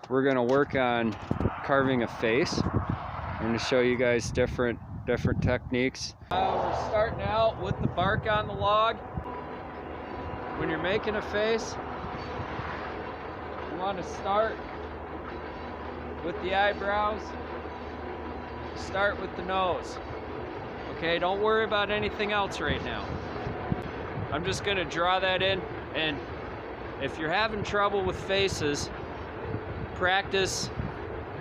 we're gonna work on carving a face. I'm gonna show you guys different techniques. We're starting out with the bark on the log. When you're making a face, you want to start with the eyebrows, start with the nose. Okay, don't worry about anything else right now. I'm just gonna draw that in, and if you're having trouble with faces, practice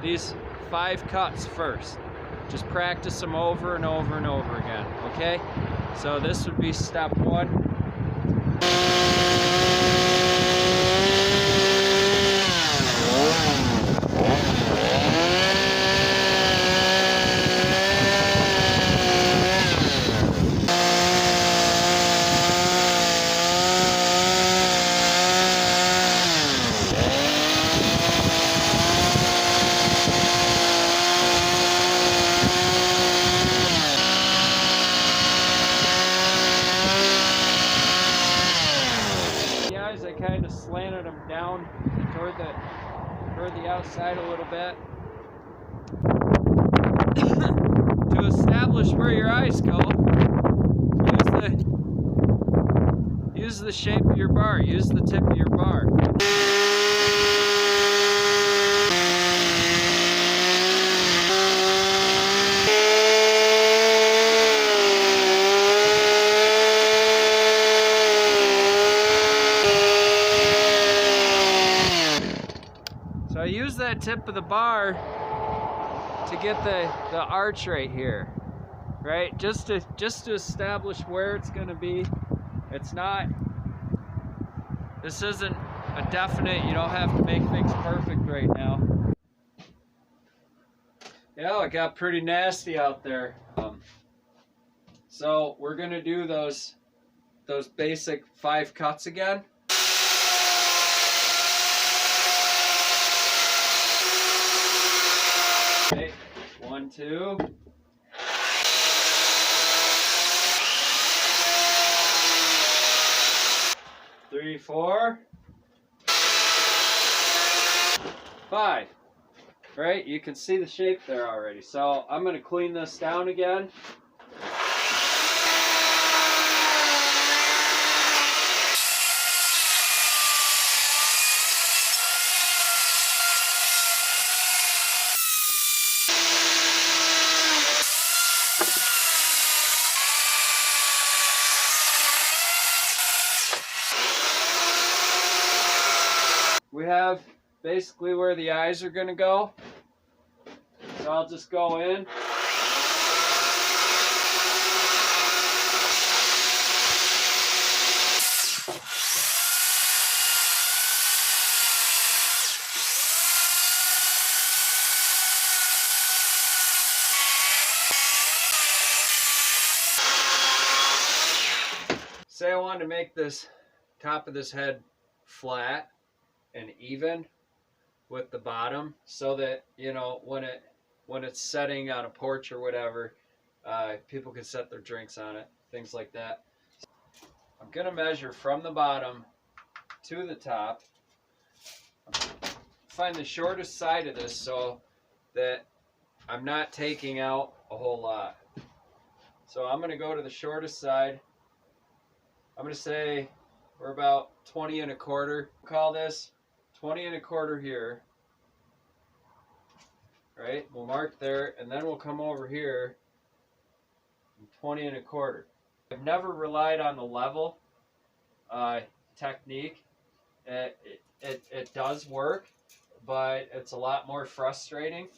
these 5 cuts first. Just practice them over and over and over again, okay? So this would be step 1. I kind of slanted them down toward the outside a little bit to establish where your eyes go. Use the shape of your bar. Use the tip of your bar. So I use that tip of the bar to get the arch right here, right? Just to establish where it's going to be. This isn't a definite, you don't have to make things perfect right now. Yeah, it got pretty nasty out there. So we're going to do those basic 5 cuts again. Okay, 1, 2. 3, 4. 5. Right, you can see the shape there already. So I'm going to clean this down again. We have basically where the eyes are going to go. So I'll just go in. Say I wanted to make this top of this head flat and even with the bottom, so that, you know, when it's setting on a porch or whatever, people can set their drinks on it, things like that. I'm gonna measure from the bottom to the top. Find the shortest side of this so that I'm not taking out a whole lot. So I'm gonna go to the shortest side. I'm gonna say we're about 20 1/4. Call this 20 1/4 here, right? We'll mark there, and then we'll come over here, 20 1/4. I've never relied on the level technique. It does work, but it's a lot more frustrating.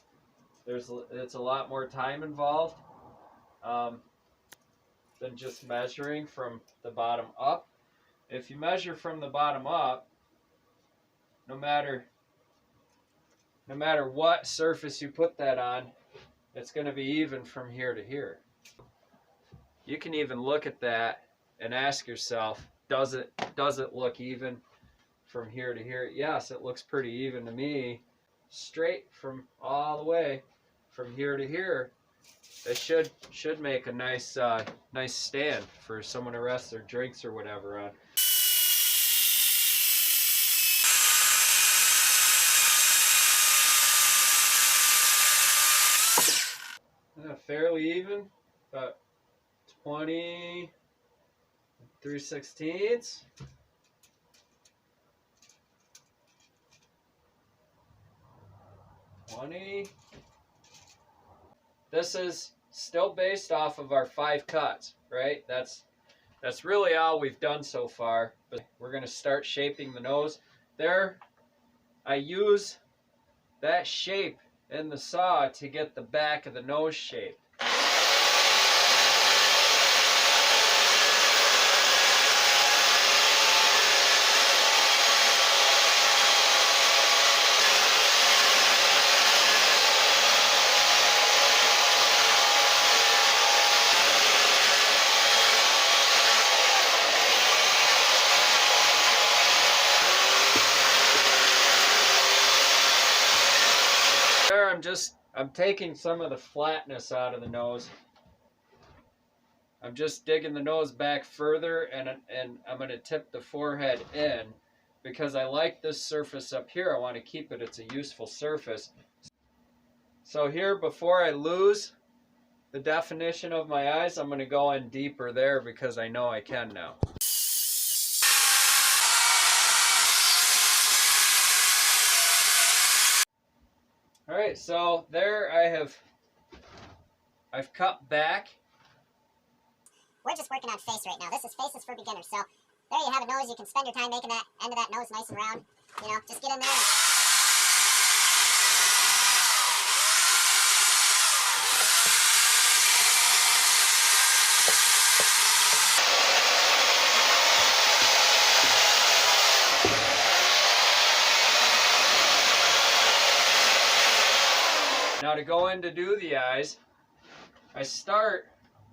It's a lot more time involved than just measuring from the bottom up. If you measure from the bottom up, no matter what surface you put that on, it's going to be even from here to here. You can even look at that and ask yourself, does it look even from here to here? Yes, it looks pretty even to me. Straight from all the way from here to here, it should make a nice nice stand for someone to rest their drinks or whatever on. fairly even, about 20 3/16. 20. This is still based off of our 5 cuts, right? That's really all we've done so far. But we're going to start shaping the nose. There, I use that shape in the saw to get the back of the nose shape. There, I'm taking some of the flatness out of the nose. I'm just digging the nose back further, and I'm going to tip the forehead in because I like this surface up here. I want to keep it. It's a useful surface. So here, before I lose the definition of my eyes, I'm going to go in deeper there because I know I can now. All right, so there I've cut back. We're just working on face right now. This is faces for beginners. So there you have a nose. You can spend your time making that end of that nose nice and round. You know, just get in there. Now to go in to do the eyes, I start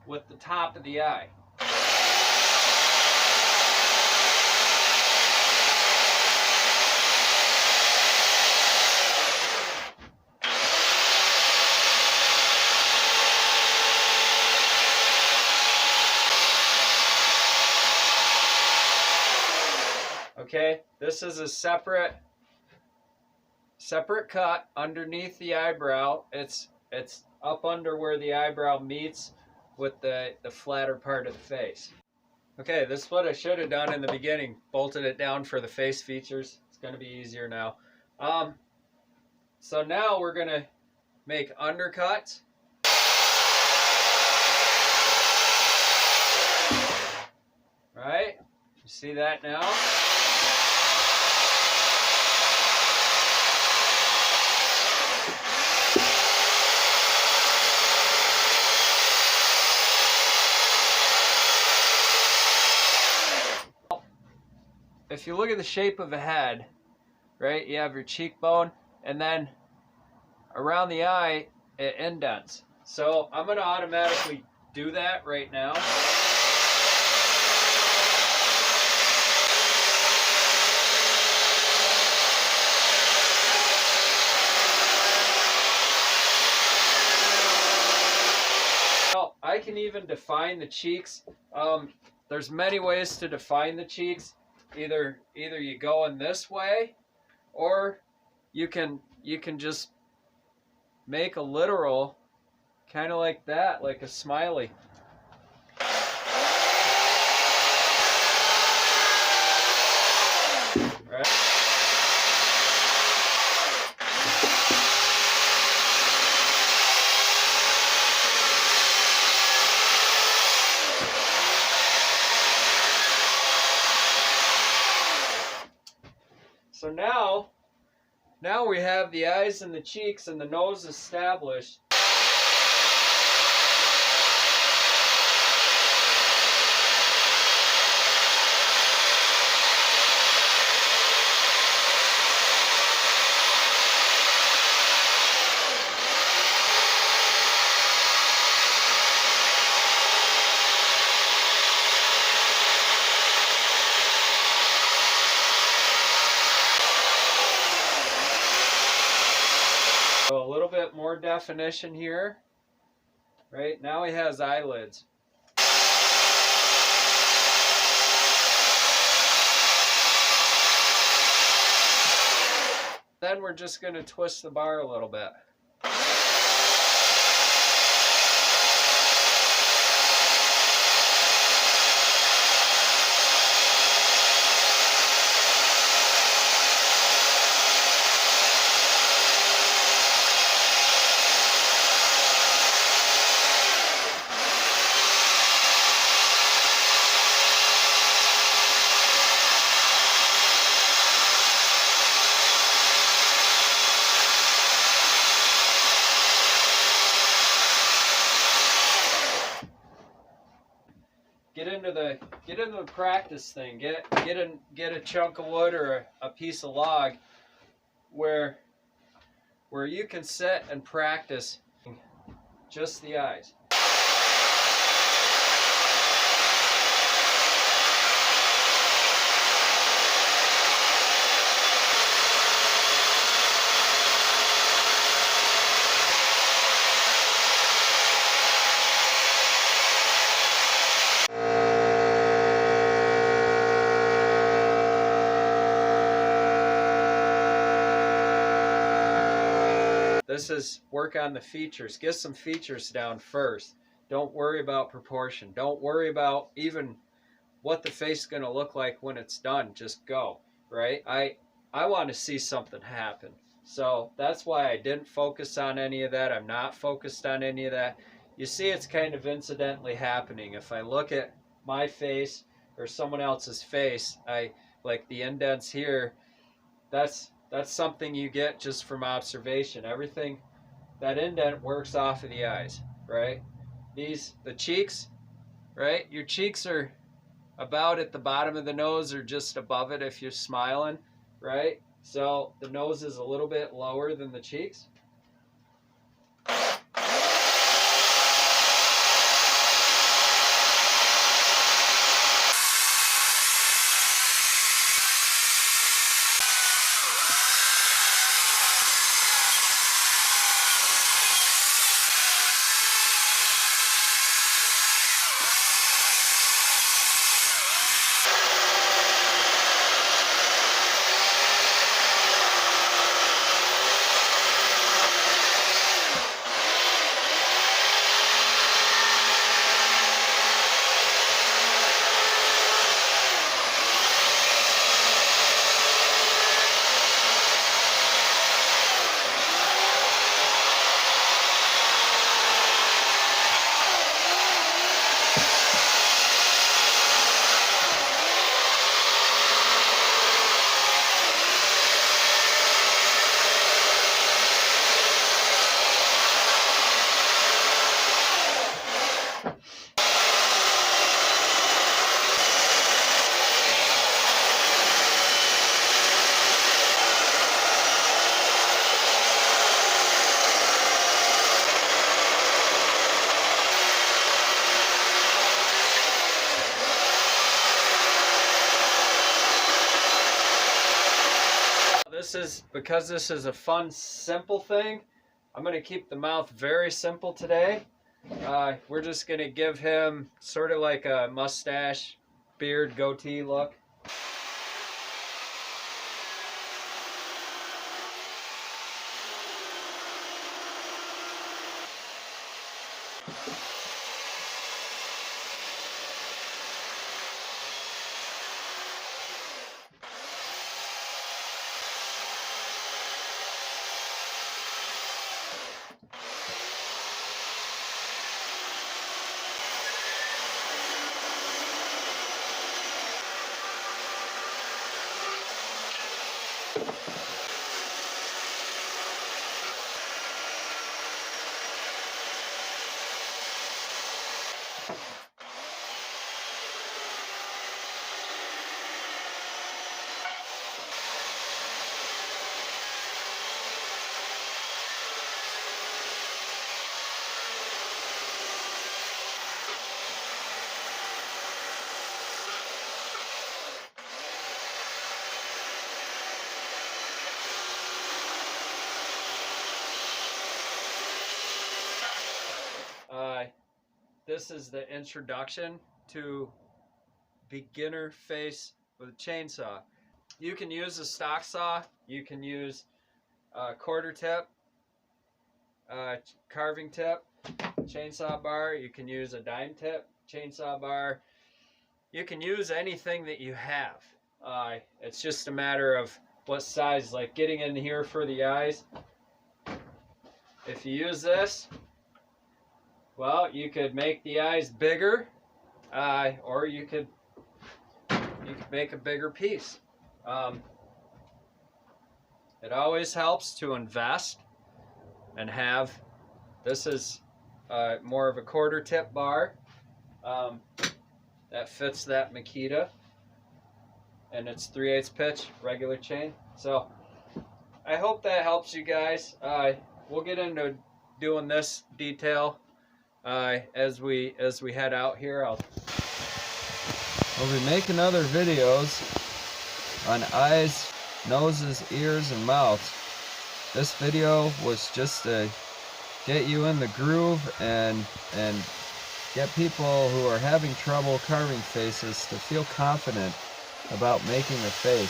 with the top of the eye. Okay, this is a separate cut underneath the eyebrow. It's up under where the eyebrow meets with the flatter part of the face. Okay, this is what I should have done in the beginning. Bolted it down for the face features. It's going to be easier now. So now we're going to make undercuts. Right? You see that now? If you look at the shape of a head, right, you have your cheekbone, and then around the eye, it indents. So I'm going to automatically do that right now. Now, I can even define the cheeks. There's many ways to define the cheeks. Either you go in this way, or you can just make a literal, kind of like that, like a smiley. Right? So now we have the eyes and the cheeks and the nose established. So a little bit more definition here. Right, now he has eyelids. Then we're just going to twist the bar a little bit. into the practice thing. Get a chunk of wood or a piece of log where you can sit and practice just the eyes. This is work on the features. Get some features down first. Don't worry about proportion. Don't worry about even what the face is going to look like when it's done. Just go, right? I want to see something happen. So that's why I didn't focus on any of that. I'm not focused on any of that. You see, it's kind of incidentally happening. If I look at my face or someone else's face, I like the indents here. That's something you get just from observation. Everything, that indent works off of the eyes, right? The cheeks, right? Your cheeks are about at the bottom of the nose or just above it if you're smiling, right? So the nose is a little bit lower than the cheeks. Because this is a fun, simple thing, I'm going to keep the mouth very simple today. We're just going to give him sort of like a mustache, beard, goatee look. This is the introduction to beginner face with a chainsaw. You can use a stock saw, you can use a quarter tip, carving tip, chainsaw bar, you can use a dime tip, chainsaw bar. You can use anything that you have. It's just a matter of what size, like getting in here for the eyes. If you use this, well, you could make the eyes bigger, or you could make a bigger piece. It always helps to invest and have, this is more of a quarter tip bar. that fits that Makita, and it's 3/8 pitch, regular chain. So I hope that helps you guys. We'll get into doing this detail as we head out here. We'll be making other videos on eyes, noses, ears, and mouths. This video was just to get you in the groove and get people who are having trouble carving faces to feel confident about making a face.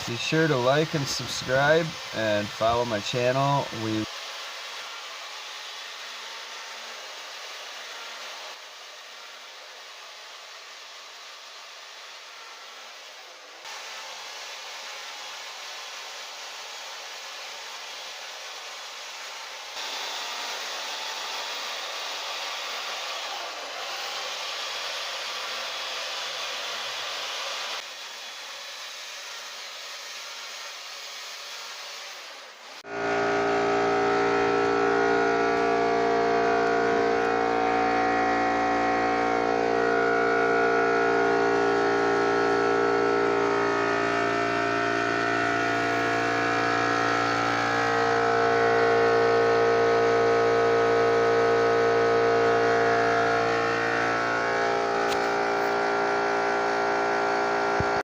Be sure to like and subscribe and follow my channel. We